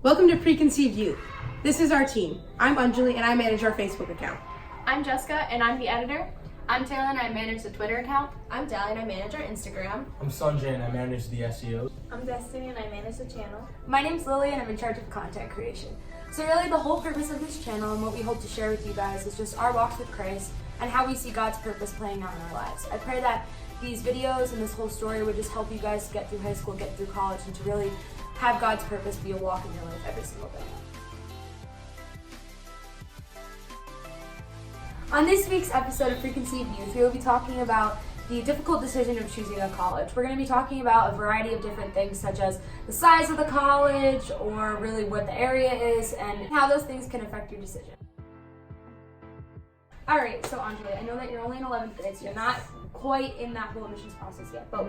Welcome to Preconceived Youth. This is our team. I'm Anjali and I manage our Facebook account. I'm Jessica and I'm the editor. I'm Taylor and I manage the Twitter account. I'm Dali and I manage our Instagram. I'm Sanjay and I manage the SEO. I'm Destiny and I manage the channel. My name's Lily and I'm in charge of content creation. So really the whole purpose of this channel and what we hope to share with you guys is just our walks with Christ and how we see God's purpose playing out in our lives. I pray that these videos and this whole story would just help you guys get through high school, get through college, and to really have God's purpose be a walk in your life every single day. On this week's episode of Preconceived Youth, we will be talking about the difficult decision of choosing a college. We're going to be talking about a variety of different things such as the size of the college or really what the area is and how those things can affect your decision. Alright, so Andre, I know that you're only in 11th grade, so you're not quite in that whole admissions process yet, but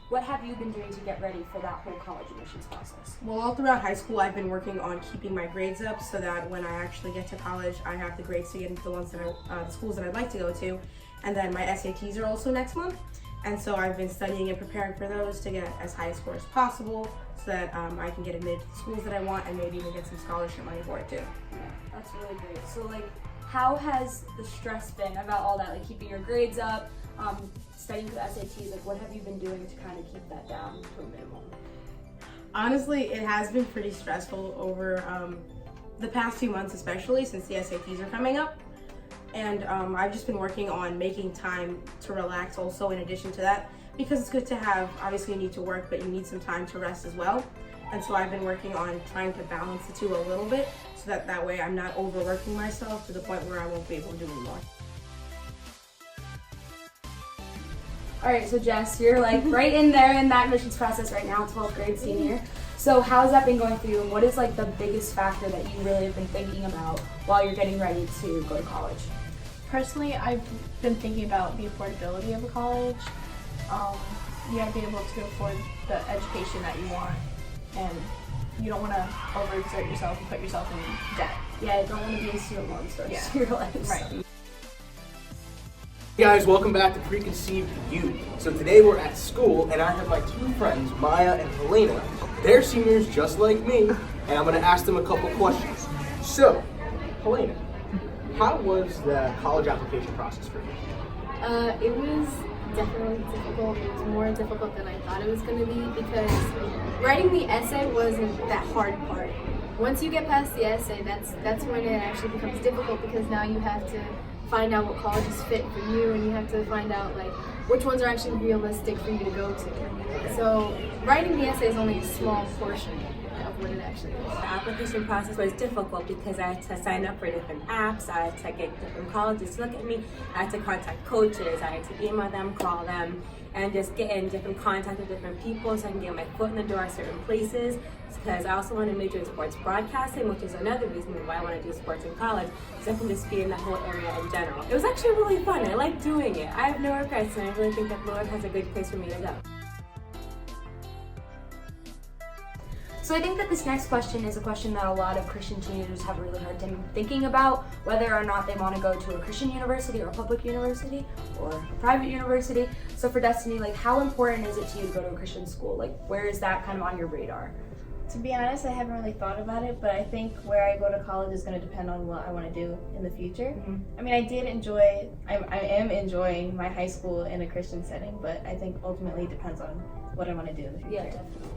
what have you been doing to get ready for that whole college admissions process? Well, all throughout high school, I've been working on keeping my grades up so that when I actually get to college, I have the grades to get into the schools that I'd like to go to. And then my SATs are also next month. And so I've been studying and preparing for those to get as high a score as possible so that I can get admitted to the schools that I want and maybe even get some scholarship money for it too. Yeah, that's really great. So how has the stress been about all that, keeping your grades up, studying for the SATs, what have you been doing to kind of keep that down to a minimum? Honestly, it has been pretty stressful over the past few months, especially since the SATs are coming up. And I've just been working on making time to relax also in addition to that, because it's good to have, obviously you need to work, but you need some time to rest as well. And so I've been working on trying to balance the two a little bit so that way I'm not overworking myself to the point where I won't be able to do anymore. Alright, so Jess, you're right in there in that admissions process right now, 12th grade senior. So how's that been going for you, and what is the biggest factor that you really have been thinking about while you're getting ready to go to college? Personally, I've been thinking about the affordability of a college. You gotta be able to afford the education that you want, and you don't want to overexert yourself and put yourself in debt. Yeah, you don't want to be in student loans for the rest of your life. Right. Hey guys, welcome back to Preconceived Youth. So today we're at school and I have my two friends, Maya and Helena. They're seniors just like me, and I'm going to ask them a couple questions. So, Helena, how was the college application process for you? It was definitely difficult. It was more difficult than I thought it was going to be because writing the essay wasn't that hard part. Once you get past the essay, that's when it actually becomes difficult because now you have to find out what colleges fit for you and you have to find out which ones are actually realistic for you to go to. So writing the essay is only a small portion of what it actually is. The application process was difficult because I had to sign up for different apps, I had to get different colleges to look at me, I had to contact coaches, I had to email them, call them, and just get in different contact with different people so I can get my foot in the door at certain places. Because I also want to major in sports broadcasting, which is another reason why I want to do sports in college, so I can just be in the whole area in general. It was actually really fun. I like doing it. I have no regrets, and I really think that Lord has a good place for me to go. So I think that this next question is a question that a lot of Christian teenagers have a really hard time thinking about, whether or not they want to go to a Christian university or a public university or a private university. So for Destiny, how important is it to you to go to a Christian school? Where is that kind of on your radar? To be honest, I haven't really thought about it, but I think where I go to college is going to depend on what I want to do in the future. Mm-hmm. I mean, I am enjoying my high school in a Christian setting, but I think ultimately it depends on what I want to do in the future. Yeah, definitely.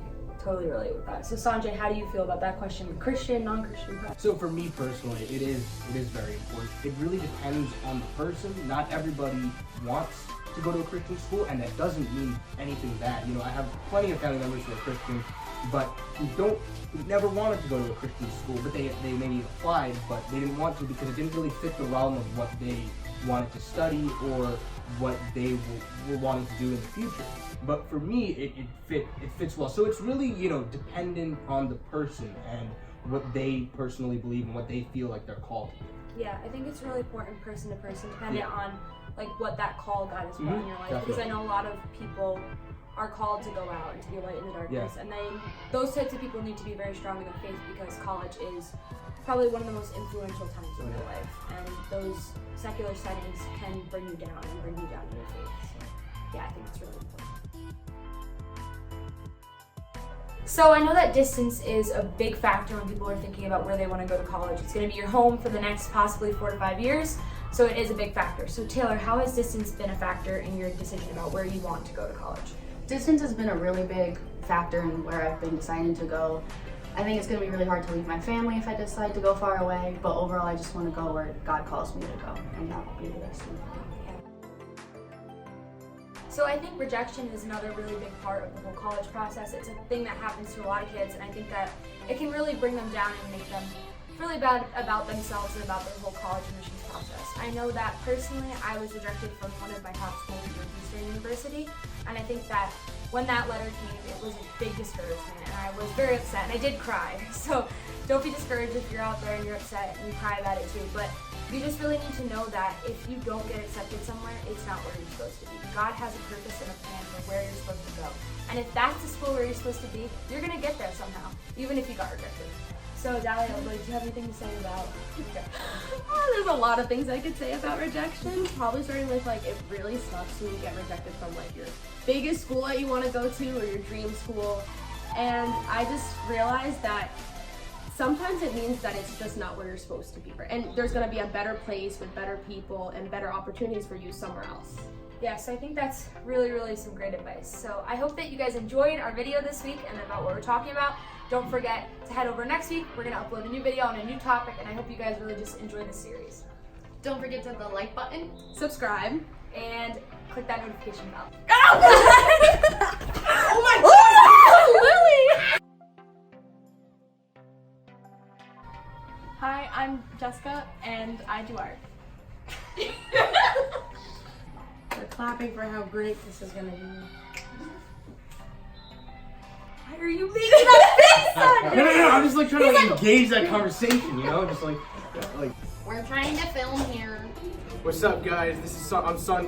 Totally relate with that. So Sanjay, how do you feel about that question? Christian, non-Christian? So for me personally, it is very important. It really depends on the person. Not everybody wants to go to a Christian school, and that doesn't mean anything bad. I have plenty of family members who are Christian, but who never wanted to go to a Christian school, but they maybe applied, but they didn't want to because it didn't really fit the realm of what they wanted to study or what they were wanting to do in the future. But for me, it fits well. So it's really, dependent on the person and what they personally believe and what they feel like they're called to do. Yeah, I think it's really important person to person, depending on what that call God has put in your life. Definitely. Because I know a lot of people are called to go out and to be a light in the darkness, and those types of people need to be very strong in their faith because college is probably one of the most influential times in your life, and those secular settings can bring you down and bring you down in your faith. So yeah, I think it's really important. So I know that distance is a big factor when people are thinking about where they want to go to college. It's going to be your home for the next possibly 4 to 5 years, so it is a big factor. So Taylor, how has distance been a factor in your decision about where you want to go to college? Distance has been a really big factor in where I've been deciding to go. I think it's going to be really hard to leave my family if I decide to go far away, but overall I just want to go where God calls me to go, and that will be the best thing. So I think rejection is another really big part of the whole college process. It's a thing that happens to a lot of kids, and I think that it can really bring them down and make them really bad about themselves and about their whole college admissions process. I know that personally I was rejected from one of my top schools, Eastern University, and I think that when that letter came, it was a big discouragement, and I was very upset, and I did cry. So don't be discouraged if you're out there and you're upset and you cry about it too, but you just really need to know that if you don't get accepted somewhere, it's not where you're supposed to be. God has a purpose and a plan for where you're supposed to go. And if that's the school where you're supposed to be, you're gonna get there somehow, even if you got rejected. So Dahlia, do you have anything to say about rejection? Oh, there's a lot of things I could say about rejection. Probably starting with like, it really sucks when you get rejected from like your biggest school that you want to go to or your dream school. And I just realized that sometimes it means that it's just not where you're supposed to be. And there's going to be a better place with better people and better opportunities for you somewhere else. Yeah, so I think that's really some great advice. So I hope that you guys enjoyed our video this week and about what we're talking about. Don't forget to head over next week. We're going to upload a new video on a new topic, and I hope you guys really just enjoy this series. Don't forget to hit the like button. Subscribe. And click that notification bell. Oh my God! Lily! Hi, I'm Jessica, and I do art. We're clapping for how great this is gonna be. Why are you making that face on No, I'm just like trying to engage that conversation, you know? Just like. We're trying to film here. What's up, guys? I'm Son.